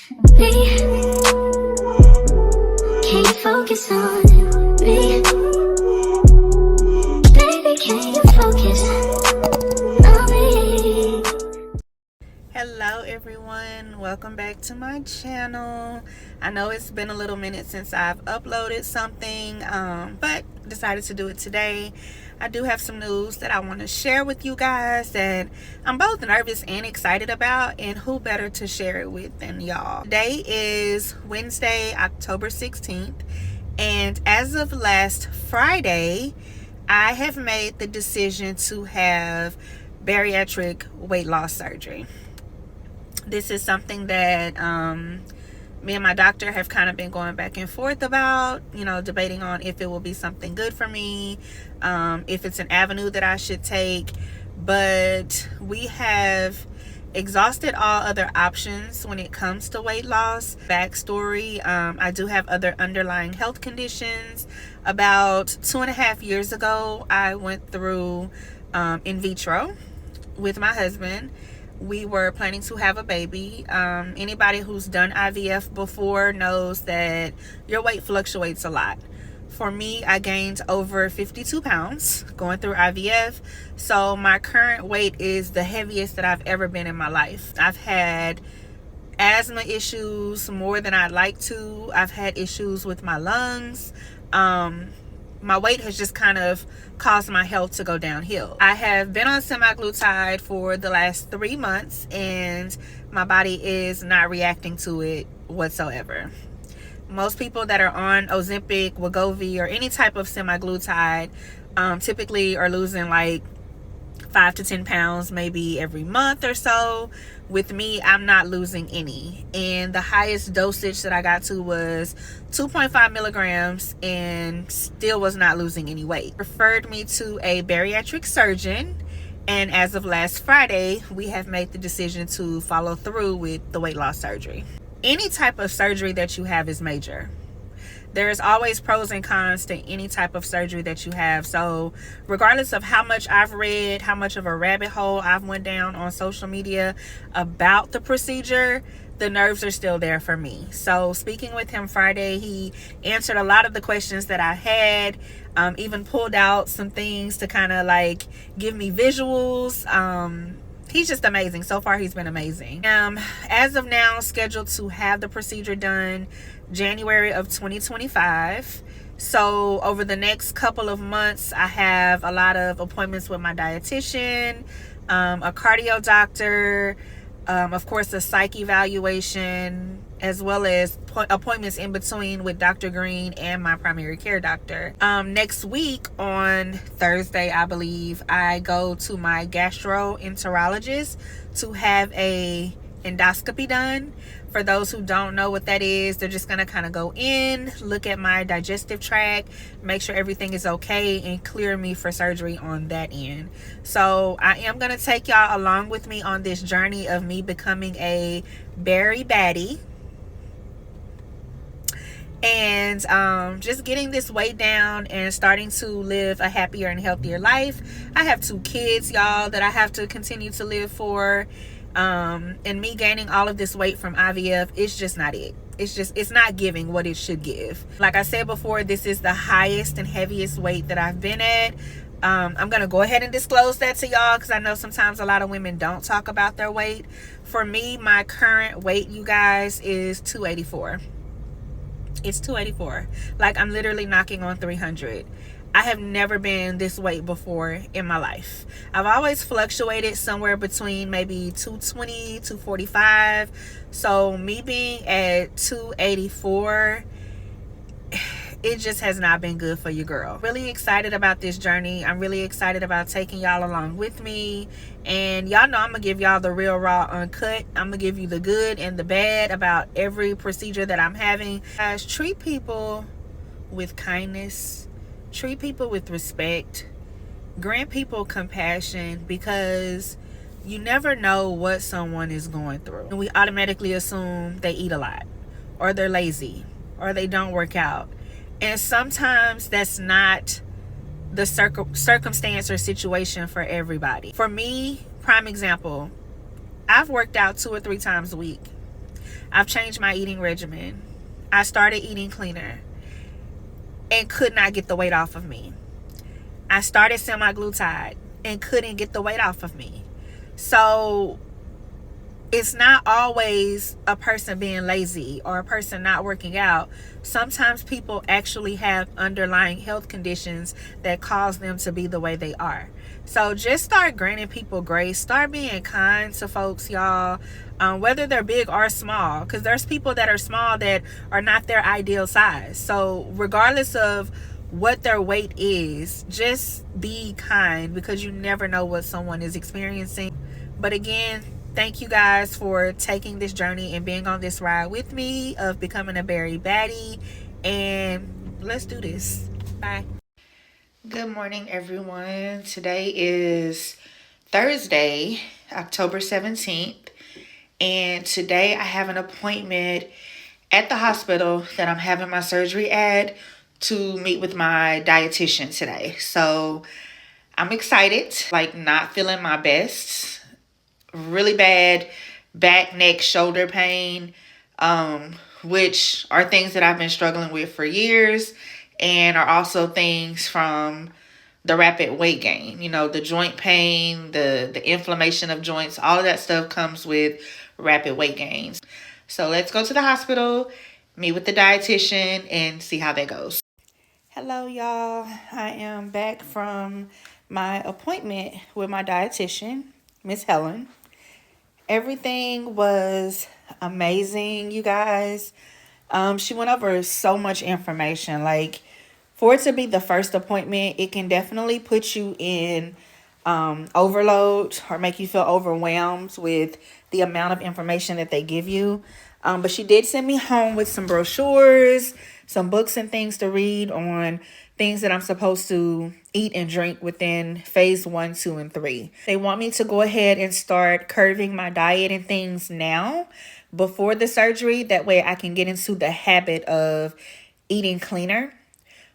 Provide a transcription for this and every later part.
Me, can you focus on me? Baby, can you focus on me? Hello everyone, welcome back to my channel. I know it's been a little minute since I've uploaded something, but decided to do it today. I do have some news that I want to share with you guys that I'm both nervous and excited about, and who better to share it with than y'all. Today is Wednesday, October 16th, and as of last Friday, I have made the decision to have bariatric weight loss surgery. This is something that me and my doctor have kind of been going back and forth about, debating on if it will be something good for me, if it's an avenue that I should take. But we have exhausted all other options when it comes to weight loss. Backstory, I do have other underlying health conditions. About 2.5 years ago, I went through in vitro with my husband. We were planning to have a baby. Anybody who's done IVF before knows that your weight fluctuates a lot. For me, I gained over 52 pounds going through IVF. So my current weight is the heaviest that I've ever been in my life. I've had asthma issues more than I'd like to. I've had issues with my lungs. My weight has just kind of caused my health to go downhill. I have been on semaglutide for the last 3 months, and my body is not reacting to it whatsoever. Most people that are on Ozempic, Wegovy, or any type of semaglutide typically are losing like 5 to 10 pounds maybe every month or so. With me, I'm not losing any, and the highest dosage that I got to was 2.5 milligrams and still was not losing any weight. Referred me to a bariatric surgeon, and as of last Friday, we have made the decision to follow through with the weight loss surgery. Any type of surgery that you have is major. There's always pros and cons to any type of surgery that you have. So regardless of how much I've read, how much of a rabbit hole I've went down on social media about the procedure, the nerves are still there for me. So speaking with him Friday, he answered a lot of the questions that I had, even pulled out some things to kind of like give me visuals. He's just amazing. So far, he's been amazing. As of now, scheduled to have the procedure done January of 2025. So over the next couple of months, I have a lot of appointments with my dietitian, a cardio doctor, of course, a psych evaluation, as well as appointments in between with Dr. Green and my primary care doctor. Next week on Thursday, I believe, I go to my gastroenterologist to have a endoscopy done. For those who don't know what that is, they're just going to kind of go in, look at my digestive tract, make sure everything is okay, and clear me for surgery on that end. So I am going to take y'all along with me on this journey of me becoming a berry baddie. And just getting this weight down and starting to live a happier and healthier life. I have 2 kids, y'all, that I have to continue to live for. And me gaining all of this weight from IVF, it's just not it. It's not giving what it should give. Like I said before, this is the highest and heaviest weight that I've been at. I'm going to go ahead and disclose that to y'all because I know sometimes a lot of women don't talk about their weight. For me, my current weight, you guys, is 284. It's 284. Like, I'm literally knocking on 300. I have never been this weight before in my life. I've always fluctuated somewhere between maybe 220, 245. So me being at 284, it just has not been good for your girl. Really excited about this journey. I'm really excited about taking y'all along with me. And y'all know I'm going to give y'all the real, raw, uncut. I'm going to give you the good and the bad about every procedure that I'm having. Guys, treat people with kindness. Treat people with respect. Grant people compassion, because you never know what someone is going through. And we automatically assume they eat a lot, or they're lazy, or they don't work out. And sometimes that's not the circumstance or situation for everybody. For me, prime example, I've worked out 2 or 3 times a week. I've changed my eating regimen. I started eating cleaner and could not get the weight off of me. I started semaglutide and couldn't get the weight off of me. So it's not always a person being lazy or a person not working out. Sometimes people actually have underlying health conditions that cause them to be the way they are. So just start granting people grace. Start being kind to folks, y'all, whether they're big or small, because there's people that are small that are not their ideal size. So regardless of what their weight is, just be kind, because you never know what someone is experiencing. But again, thank you guys for taking this journey and being on this ride with me of becoming a berry baddie. And let's do this. Bye. Good morning, everyone. Today is Thursday, October 17th. And today I have an appointment at the hospital that I'm having my surgery at to meet with my dietitian today. So I'm excited, like not feeling my best. Really bad back, neck, shoulder pain, which are things that I've been struggling with for years, and are also things from the rapid weight gain. You know, the joint pain, the inflammation of joints, all of that stuff comes with rapid weight gains. So let's go to the hospital, meet with the dietitian, and see how that goes. Hello, y'all. I am back from my appointment with my dietitian, Miss Helen. Everything was amazing, you guys. She went over so much information. Like, for it to be the first appointment, it can definitely put you in overload or make you feel overwhelmed with the amount of information that they give you. But she did send me home with some brochures, some books and things to read on things that I'm supposed to eat and drink within phase 1, 2, and 3. They want me to go ahead and start curving my diet and things now before the surgery. That way I can get into the habit of eating cleaner.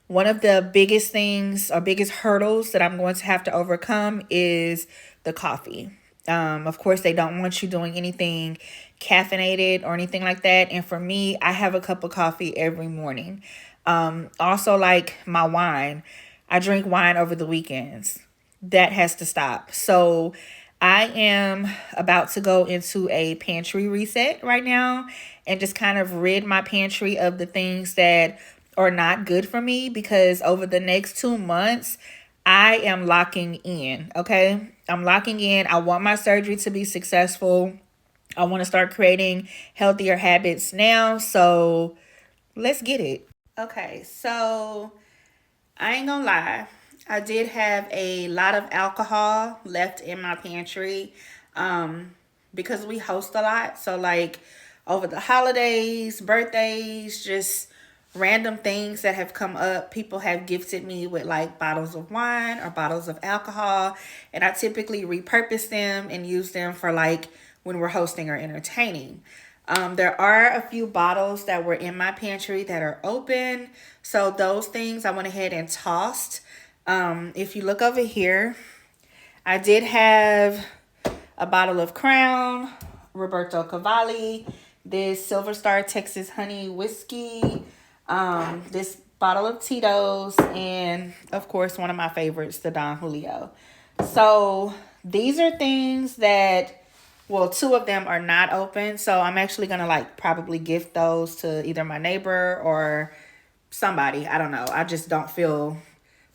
One of the biggest things or biggest hurdles that I'm going to have to overcome is the coffee. Of course, they don't want you doing anything caffeinated or anything like that. And for me, I have a cup of coffee every morning. Also, like my wine, I drink wine over the weekends. That has to stop. So I am about to go into a pantry reset right now and just kind of rid my pantry of the things that are not good for me, because over the next 2 months, I am locking in. Okay. I'm locking in. I want my surgery to be successful. I want to start creating healthier habits now. So let's get it. Okay. So I ain't gonna lie. I did have a lot of alcohol left in my pantry because we host a lot. So like over the holidays, birthdays, just random things that have come up, people have gifted me with like bottles of wine or bottles of alcohol, and I typically repurpose them and use them for like when we're hosting or entertaining. There are a few bottles that were in my pantry that are open, so those things I went ahead and tossed. If you look over here, I did have a bottle of Crown, Roberto Cavalli, this Silver Star Texas Honey Whiskey, this bottle of Tito's, and of course one of my favorites, the Don Julio. So these are things that, well, 2 of them are not open, so I'm actually gonna like probably gift those to either my neighbor or somebody. I don't know. I just don't feel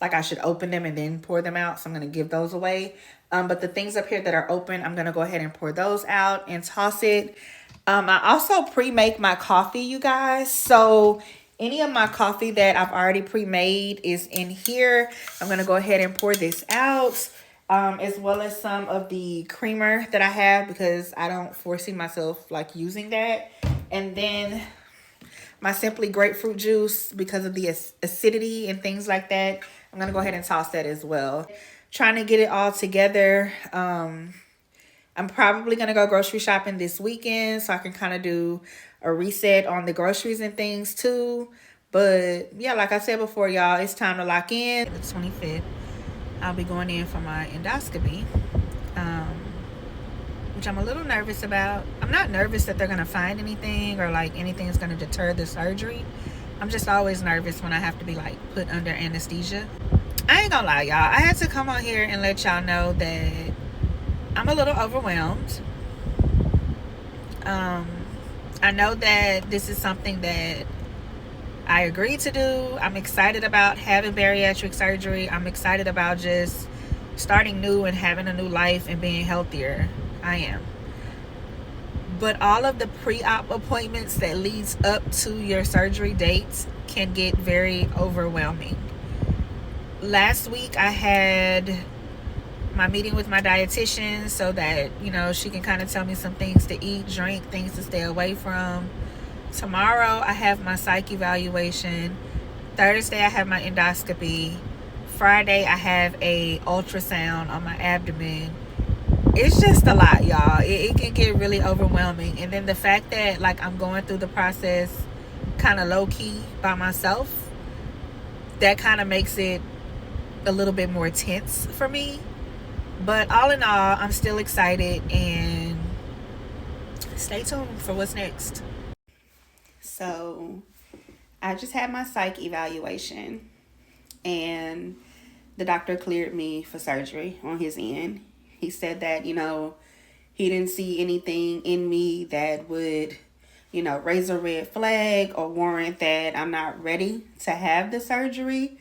like I should open them and then pour them out, so I'm gonna give those away. But the things up here that are open, I'm gonna go ahead and pour those out and toss it. I also pre-make my coffee, you guys. So any of my coffee that I've already pre-made is in here. I'm going to go ahead and pour this out, as well as some of the creamer that I have, because I don't foresee myself like using that. And then my Simply Grapefruit juice, because of the acidity and things like that, I'm going to go ahead and toss that as well. Trying to get it all together. I'm probably going to go grocery shopping this weekend so I can kind of do a reset on the groceries and things too. But yeah, like I said before, y'all, it's time to lock in. The 25th, I'll be going in for my endoscopy. which I'm a little nervous about. I'm not nervous that they're gonna find anything or like anything is gonna deter the surgery. I'm just always nervous when I have to be like put under anesthesia. I ain't gonna lie, y'all. I had to come on here and let y'all know that I'm a little overwhelmed. I know that this is something that I agreed to do. I'm excited about having bariatric surgery. I'm excited about just starting new and having a new life and being healthier. I am. But all of the pre-op appointments that leads up to your surgery dates can get very overwhelming. Last week I had my meeting with my dietitian so that, you know, she can kind of tell me some things to eat, drink, things to stay away from. Tomorrow I have my psych evaluation. Thursday I have my endoscopy. Friday I have a ultrasound on my abdomen. It's just a lot, y'all. It can get really overwhelming. And then the fact that like I'm going through the process kind of low-key by myself, that kind of makes it a little bit more tense for me. But all in all, I'm still excited, and stay tuned for what's next. So I just had my psych evaluation, and the doctor cleared me for surgery on his end. He said that, you know, he didn't see anything in me that would, you know, raise a red flag or warrant that I'm not ready to have the surgery.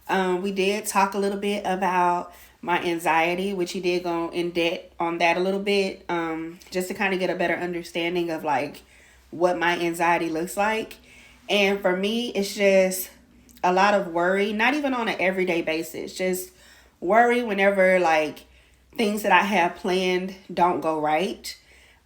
We did talk a little bit about my anxiety, which he did go in depth on that a little bit, just to kind of get a better understanding of like what my anxiety looks like. And for me, it's just a lot of worry, not even on an everyday basis, just worry whenever like things that I have planned don't go right.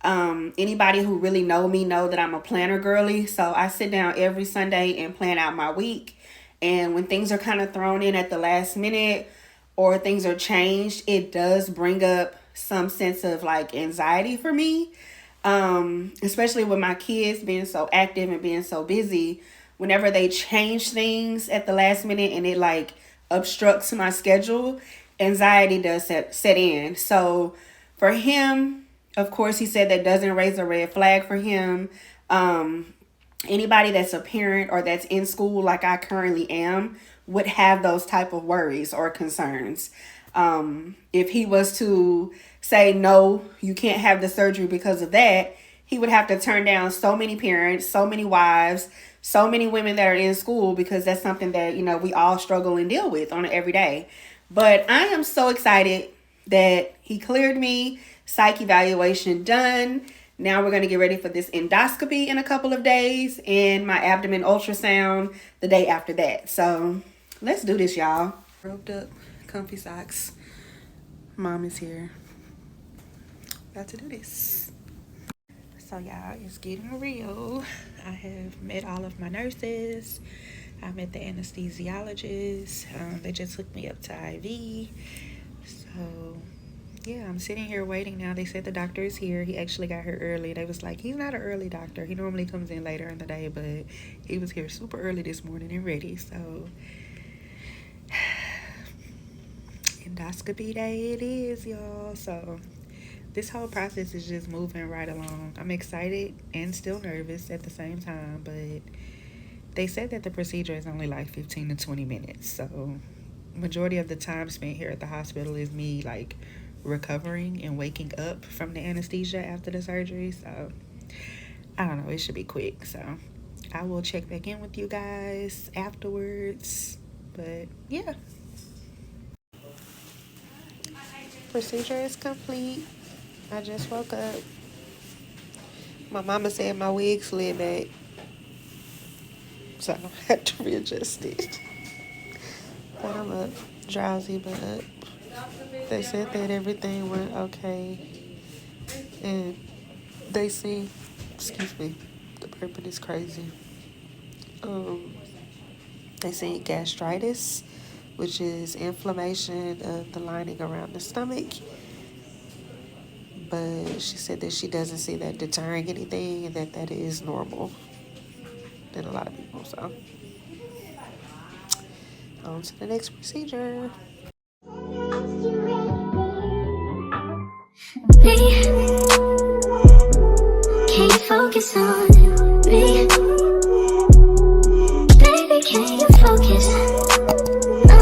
Anybody who really know me know that I'm a planner girly. So I sit down every Sunday and plan out my week. And when things are kind of thrown in at the last minute or things are changed, it does bring up some sense of like anxiety for me. Especially with my kids being so active and being so busy, whenever they change things at the last minute and it like obstructs my schedule, anxiety does set in. So for him, of course, he said that doesn't raise a red flag for him. Anybody that's a parent or that's in school like I currently am would have those type of worries or concerns. If he was to say, no, you can't have the surgery because of that, he would have to turn down so many parents, so many wives, so many women that are in school, because that's something that, you know, we all struggle and deal with on an everyday. But I am so excited that he cleared me, psych evaluation done. Now we're going to get ready for this endoscopy in a couple of days and my abdomen ultrasound the day after that. So let's do this, y'all. Roped up, comfy socks. Mom is here. About to do this. So y'all, it's getting real. I have met all of my nurses. I met the anesthesiologist. They just hooked me up to IV. So yeah, I'm sitting here waiting now. They said the doctor is here. He actually got here early. They was like, he's not an early doctor. He normally comes in later in the day, but he was here super early this morning and ready. So endoscopy day it is, y'all. So this whole process is just moving right along. I'm excited and still nervous at the same time, but they said that the procedure is only like 15 to 20 minutes. So majority of the time spent here at the hospital is me like recovering and waking up from the anesthesia after the surgery. So I don't know, it should be quick. So I will check back in with you guys afterwards. But yeah, procedure is complete. I just woke up. My mama said my wig slid back, so I had to readjust it. But I'm up, drowsy but up. They said that everything went okay, and they see, excuse me, the burping is crazy. They see gastritis, which is inflammation of the lining around the stomach. But she said that she doesn't see that deterring anything and that is normal in a lot of people. So on to the next procedure. Me. you focus on me? Baby, can you focus